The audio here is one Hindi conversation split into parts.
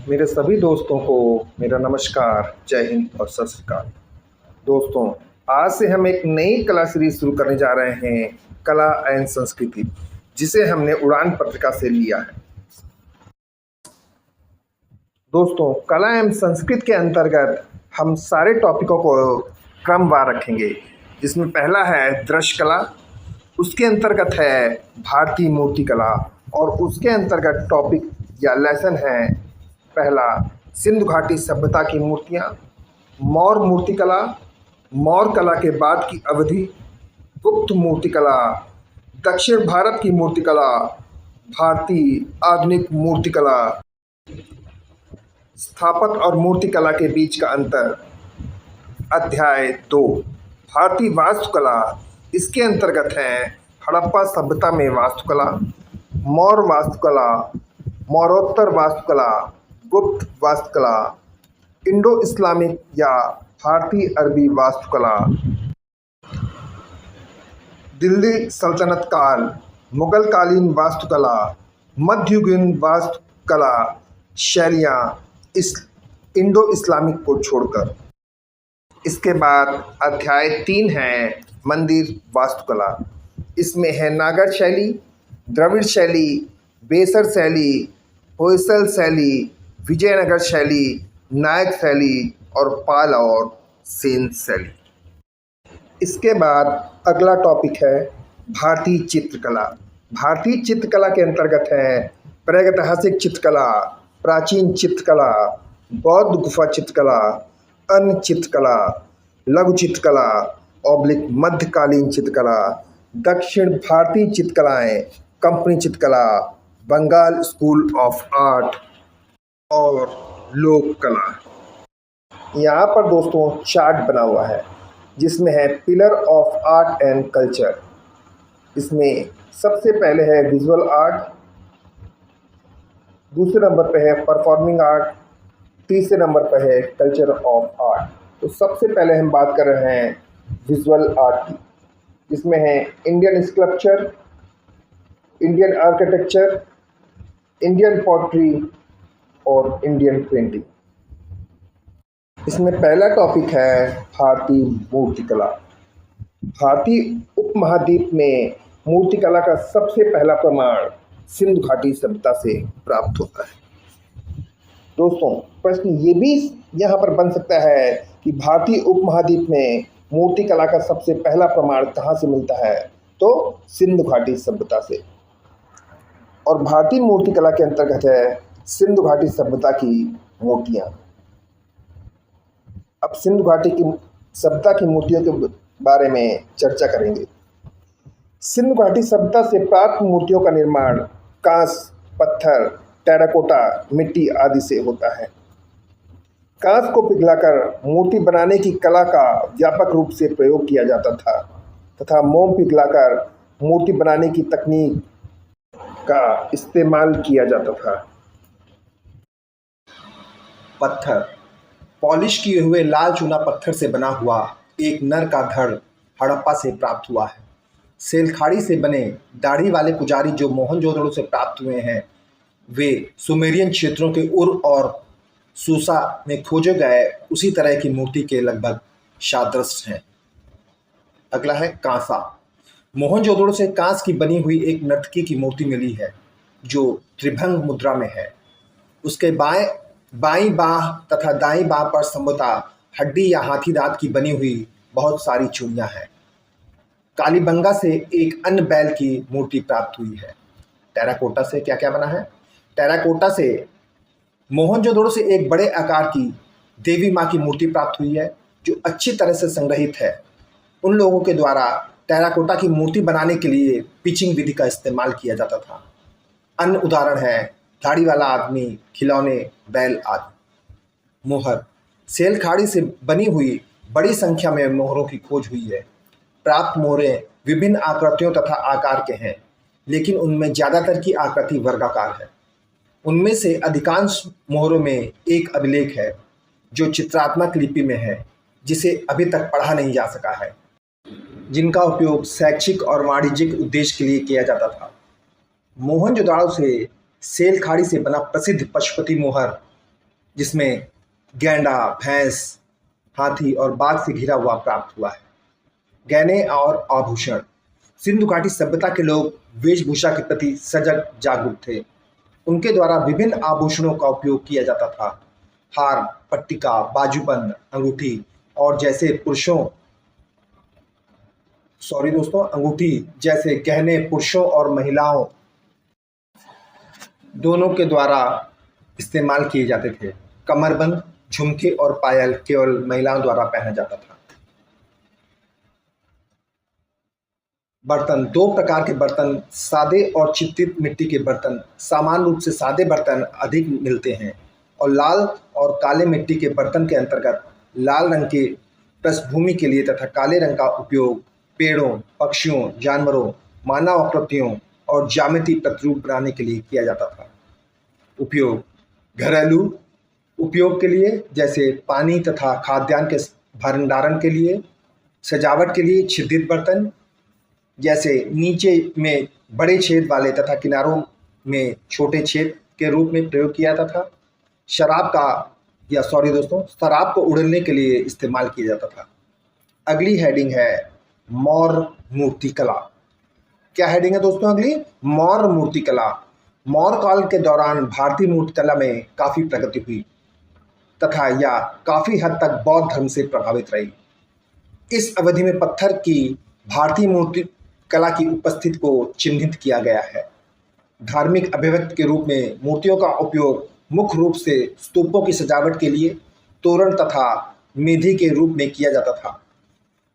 मेरे सभी दोस्तों को मेरा नमस्कार, जय हिंद और सत श्री अकाल। दोस्तों, आज से हम एक नई कला सीरीज शुरू करने जा रहे हैं, कला एंड संस्कृति, जिसे हमने उड़ान पत्रिका से लिया है। दोस्तों, कला एवं संस्कृत के अंतर्गत हम सारे टॉपिकों को क्रमवार रखेंगे, जिसमें पहला है दृश्य कला, उसके अंतर्गत है भारतीय मूर्ति कला और उसके अंतर्गत टॉपिक या लेसन है पहला सिंधु घाटी सभ्यता की मूर्तियाँ, मौर्य मूर्ति कला, मौर्य कला के बाद की अवधि, गुप्त मूर्ति कला, दक्षिण भारत की मूर्ति कला, भारतीय आधुनिक मूर्ति कला, स्थापत्य और मूर्ति कला के बीच का अंतर। अध्याय 2 भारतीय वास्तुकला, इसके अंतर्गत हैं हड़प्पा सभ्यता में वास्तुकला, मौर्य वास्तुकला, मौर्योत्तर वास्तुकला, गुप्त वास्तुकला, इंडो इस्लामिक या भारतीय अरबी वास्तुकला, दिल्ली सल्तनत काल, मुगल कालीन वास्तुकला, मध्ययुगीन वास्तुकला शैलियाँ इस इंडो इस्लामिक को छोड़कर। इसके बाद अध्याय 3 है मंदिर वास्तुकला। इसमें है नागर शैली, द्रविड़ शैली, बेसर शैली, होयसल शैली, विजयनगर शैली, नायक शैली और पाल और सेन शैली। इसके बाद अगला टॉपिक है भारतीय चित्रकला। भारतीय चित्रकला के अंतर्गत है प्रागैतिहासिक चित्रकला, प्राचीन चित्रकला, बौद्ध गुफा चित्रकला, अन्य चित्रकला, लघु चित्रकला ऑब्लिक मध्यकालीन चित्रकला, दक्षिण भारतीय चित्रकलाएँ, कंपनी चित्रकला, बंगाल स्कूल ऑफ आर्ट और लोक कला। यहाँ पर दोस्तों चार्ट बना हुआ है, जिसमें है pillar of art and culture. इसमें सबसे पहले है विजुअल आर्ट, दूसरे नंबर पे है परफॉर्मिंग आर्ट, तीसरे नंबर पे है कल्चर ऑफ आर्ट। तो सबसे पहले हम बात कर रहे हैं विजुअल आर्ट की, जिसमें है Indian sculpture, Indian architecture, Indian pottery और इंडियन पेंटिंग। इसमें पहला टॉपिक है भारतीय मूर्तिकला। भारतीय उपमहाद्वीप में मूर्तिकला का सबसे पहला प्रमाण सिंधु घाटी सभ्यता से प्राप्त होता है। दोस्तों, प्रश्न ये भी यहाँ पर बन सकता है कि भारतीय उपमहाद्वीप में मूर्तिकला का सबसे पहला प्रमाण कहाँ से मिलता है, तो सिंधु घाटी सभ्यता से। और भारतीय मूर्तिकला के अंतर्गत है सिंधु घाटी सभ्यता की मूर्तियाँ। अब सिंधु घाटी की सभ्यता की मूर्तियों के बारे में चर्चा करेंगे। सिंधु घाटी सभ्यता से प्राप्त मूर्तियों का निर्माण कांस, पत्थर, टेराकोटा, मिट्टी आदि से होता है। कांस को पिघलाकर मूर्ति बनाने की कला का व्यापक रूप से प्रयोग किया जाता था तथा मोम पिघलाकर मूर्ति बनाने की तकनीक का इस्तेमाल किया जाता था। पत्थर, पॉलिश किए हुए लाल चूना पत्थर से बना हुआ एक नर का धड़ हड़प्पा से प्राप्त हुआ है। सेलखाड़ी से बने दाढ़ी वाले पुजारी जो मोहनजोदड़ो से प्राप्त हुए हैं, वे सुमेरियन क्षेत्रों के उर और सूसा में खोजे गए उसी तरह की मूर्ति के लगभग सादृश्य हैं। अगला है कांसा। मोहनजोदड़ो से कांस की बनी हुई एक नर्तकी की मूर्ति मिली है, जो त्रिभंग मुद्रा में है। उसके बाईं बाह तथा दाईं बाह पर संभवतः हड्डी या हाथी दांत की बनी हुई बहुत सारी चूड़ियाँ हैं। कालीबंगा से एक अन्य बैल की मूर्ति प्राप्त हुई है। टेराकोटा से क्या क्या बना है? टेराकोटा से मोहनजोदड़ो से एक बड़े आकार की देवी माँ की मूर्ति प्राप्त हुई है, जो अच्छी तरह से संग्रहित है। उन लोगों के द्वारा टेराकोटा की मूर्ति बनाने के लिए पिचिंग विधि का इस्तेमाल किया जाता था। अन्य उदाहरण है दाढ़ी वाला आदमी, खिलौने, बैल आदि। मोहर, सेलखाड़ी से बनी हुई बड़ी संख्या में मोहरों की खोज हुई है। प्राप्त मोहरें विभिन्न आकृतियों तथा आकार के हैं, लेकिन उनमें ज़्यादातर की आकृति वर्गाकार है। उनमें से अधिकांश मोहरों में एक अभिलेख है, जो चित्रात्मक लिपि में है, जिसे अभी तक पढ़ा नहीं जा सका है, जिनका उपयोग शैक्षिक और वाणिज्यिक उद्देश्य के लिए किया जाता था। मोहनजोदाड़ो से सेलखाड़ी से बना प्रसिद्ध पशुपति मोहर जिसमें गैंडा, भैंस, हाथी और बाघ से घिरा हुआ प्राप्त हुआ है। गहने और आभूषण। सिंधु घाटी सभ्यता के लोग वेशभूषा के प्रति सजग जागरूक थे। उनके द्वारा विभिन्न आभूषणों का उपयोग किया जाता था। हार, पट्टिका, बाजूबंद, अंगूठी और अंगूठी जैसे गहने पुरुषों और महिलाओं दोनों के द्वारा इस्तेमाल किए जाते थे। कमरबंद, झुमके और पायल केवल महिलाओं द्वारा पहना जाता था। बर्तन। दो प्रकार के बर्तन, सादे और चित्रित मिट्टी के बर्तन। सामान्य रूप से सादे बर्तन अधिक मिलते हैं और लाल और काले मिट्टी के बर्तन के अंतर्गत लाल रंग की पृष्ठभूमि के लिए तथा काले रंग का उपयोग पेड़ों, पक्षियों, जानवरों, मानव आकृतियों और ज्यामिति प्रतिरूप बनाने के लिए किया जाता था। उपयोग। घरेलू उपयोग के लिए जैसे पानी तथा खाद्यान्न के भंडारण के लिए। सजावट के लिए छिद्रित बर्तन जैसे नीचे में बड़े छेद वाले तथा किनारों में छोटे छेद के रूप में प्रयोग किया जाता था। शराब को उड़ने के लिए इस्तेमाल किया जाता था। अगली हेडिंग है मौर्य मूर्ति कला। क्या हेडिंग है दोस्तों अगली? मौर्य मूर्ति कला। मौर्य काल के दौरान भारतीय मूर्ति कला में काफ़ी प्रगति हुई तथा यह काफ़ी हद तक बौद्ध धर्म से प्रभावित रही। इस अवधि में पत्थर की भारतीय मूर्ति कला की उपस्थिति को चिन्हित किया गया है। धार्मिक अभिव्यक्ति के रूप में मूर्तियों का उपयोग मुख्य रूप से स्तूपों की सजावट के लिए, तोरण तथा मेढी के रूप में किया जाता था।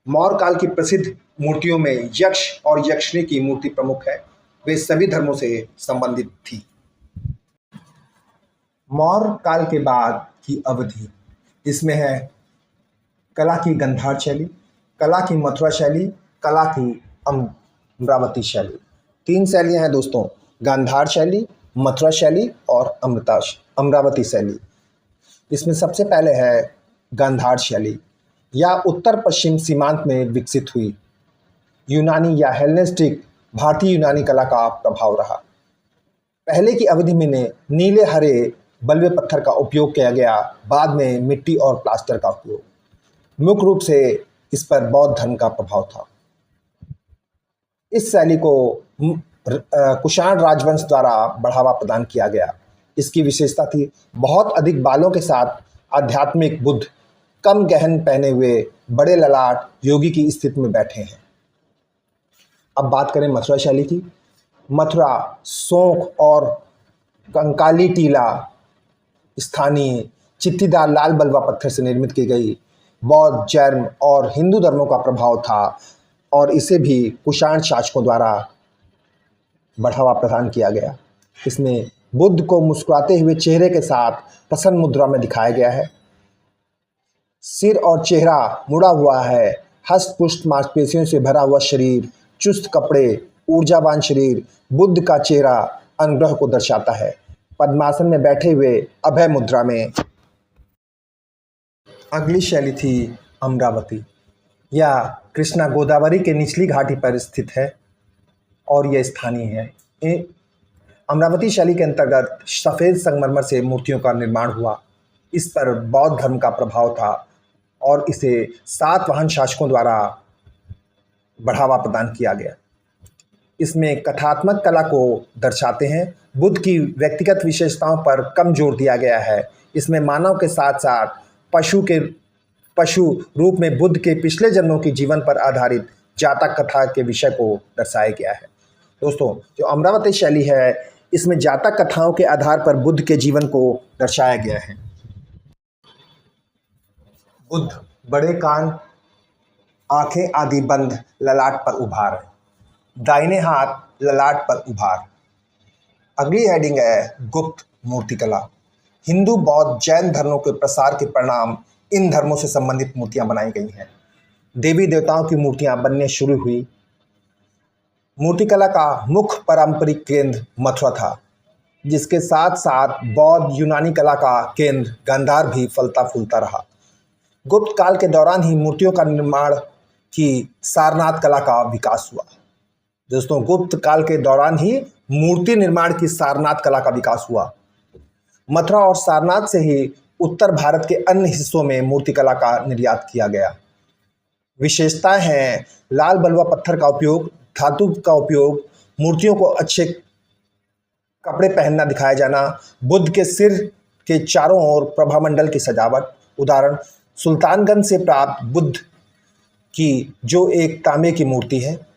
मौर्य काल की प्रसिद्ध मूर्तियों में यक्ष और यक्षिणी की मूर्ति प्रमुख है। वे सभी धर्मों से संबंधित थी। मौर्य काल के बाद की अवधि, इसमें है कला की गांधार शैली, कला की मथुरा शैली, कला की अमरावती शैली। 3 शैलियाँ हैं दोस्तों, गांधार शैली, मथुरा शैली और अमरावती शैली। इसमें सबसे पहले है गांधार शैली। यह उत्तर पश्चिम सीमांत में विकसित हुई। यूनानी या हेलेनिस्टिक भारतीय यूनानी कला का प्रभाव रहा। पहले की अवधि में नीले हरे बलुए पत्थर का उपयोग किया गया, बाद में मिट्टी और प्लास्टर का उपयोग। मुख्य रूप से इस पर बौद्ध धर्म का प्रभाव था। इस शैली को कुषाण राजवंश द्वारा बढ़ावा प्रदान किया गया। इसकी विशेषता थी बहुत अधिक बालों के साथ आध्यात्मिक बुद्ध, कम गहन पहने हुए, बड़े ललाट, योगी की स्थिति में बैठे हैं। अब बात करें मथुरा शैली की। मथुरा शोक और कंकाली टीला स्थानीय चित्तीदार लाल बलुआ पत्थर से निर्मित की गई बौद्ध, जैन और हिंदू धर्मों का प्रभाव था और इसे भी कुषाण शासकों द्वारा बढ़ावा प्रदान किया गया। इसमें बुद्ध को मुस्कुराते हुए चेहरे के साथ प्रसन्न मुद्रा में दिखाया गया है। सिर और चेहरा मुड़ा हुआ है। हस्त पुष्ट मांसपेशियों से भरा हुआ शरीर, चुस्त कपड़े, ऊर्जावान शरीर बुद्ध का चेहरा अनुग्रह को दर्शाता है। पद्मासन में बैठे हुए अभय मुद्रा में। अगली शैली थी अमरावती। यह कृष्णा गोदावरी के निचली घाटी पर स्थित है और यह स्थानीय है। अमरावती शैली के अंतर्गत सफ़ेद संगमरमर से मूर्तियों का निर्माण हुआ। इस पर बौद्ध धर्म का प्रभाव था और इसे सातवाहन शासकों द्वारा बढ़ावा प्रदान किया गया। इसमें कथात्मक कला को दर्शाते हैं। बुद्ध की व्यक्तिगत विशेषताओं पर कम जोर दिया गया है। इसमें मानव के साथ साथ पशु रूप में बुद्ध के पिछले जन्मों के जीवन पर आधारित जातक कथा के विषय को दर्शाया गया है। दोस्तों, जो अमरावती शैली है, इसमें जातक कथाओं के आधार पर बुद्ध के जीवन को दर्शाया गया है। बुद्ध, बड़े कान, आंखें आदि बंद, ललाट पर उभार, दाहिने हाथ ललाट पर उभार। अगली हेडिंग है गुप्त मूर्तिकला। हिंदू, बौद्ध, जैन धर्मों के प्रसार के परिणाम इन धर्मों से संबंधित मूर्तियां बनाई गई हैं। देवी देवताओं की मूर्तियां बनने शुरू हुई। मूर्तिकला का मुख्य पारंपरिक केंद्र मथुरा था, जिसके साथ साथ बौद्ध यूनानी कला का केंद्र गांधार भी फलता फूलता रहा। गुप्त काल के दौरान ही मूर्तियों का निर्माण की सारनाथ कला का विकास हुआ। दोस्तों, गुप्त काल के दौरान ही मूर्ति निर्माण की सारनाथ कला का विकास हुआ। मथुरा और सारनाथ से ही उत्तर भारत के अन्य हिस्सों में मूर्तिकला का निर्यात किया गया। विशेषताएं हैं लाल बलुआ पत्थर का उपयोग, धातु का उपयोग, मूर्तियों को अच्छे कपड़े पहनना दिखाया जाना, बुद्ध के सिर के चारों ओर प्रभामंडल की सजावट। उदाहरण सुल्तानगंज से प्राप्त बुद्ध की जो एक तांबे की मूर्ति है,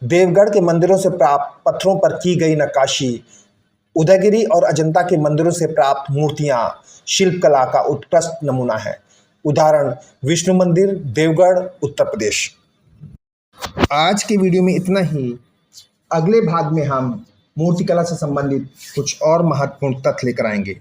देवगढ़ के मंदिरों से प्राप्त पत्थरों पर की गई नक्काशी, उदयगिरी और अजंता के मंदिरों से प्राप्त मूर्तियां शिल्पकला का उत्कृष्ट नमूना है। उदाहरण विष्णु मंदिर, देवगढ़, उत्तर प्रदेश। आज के वीडियो में इतना ही। अगले भाग में हम मूर्तिकला से संबंधित कुछ और महत्वपूर्ण तथ्य लेकर आएंगे।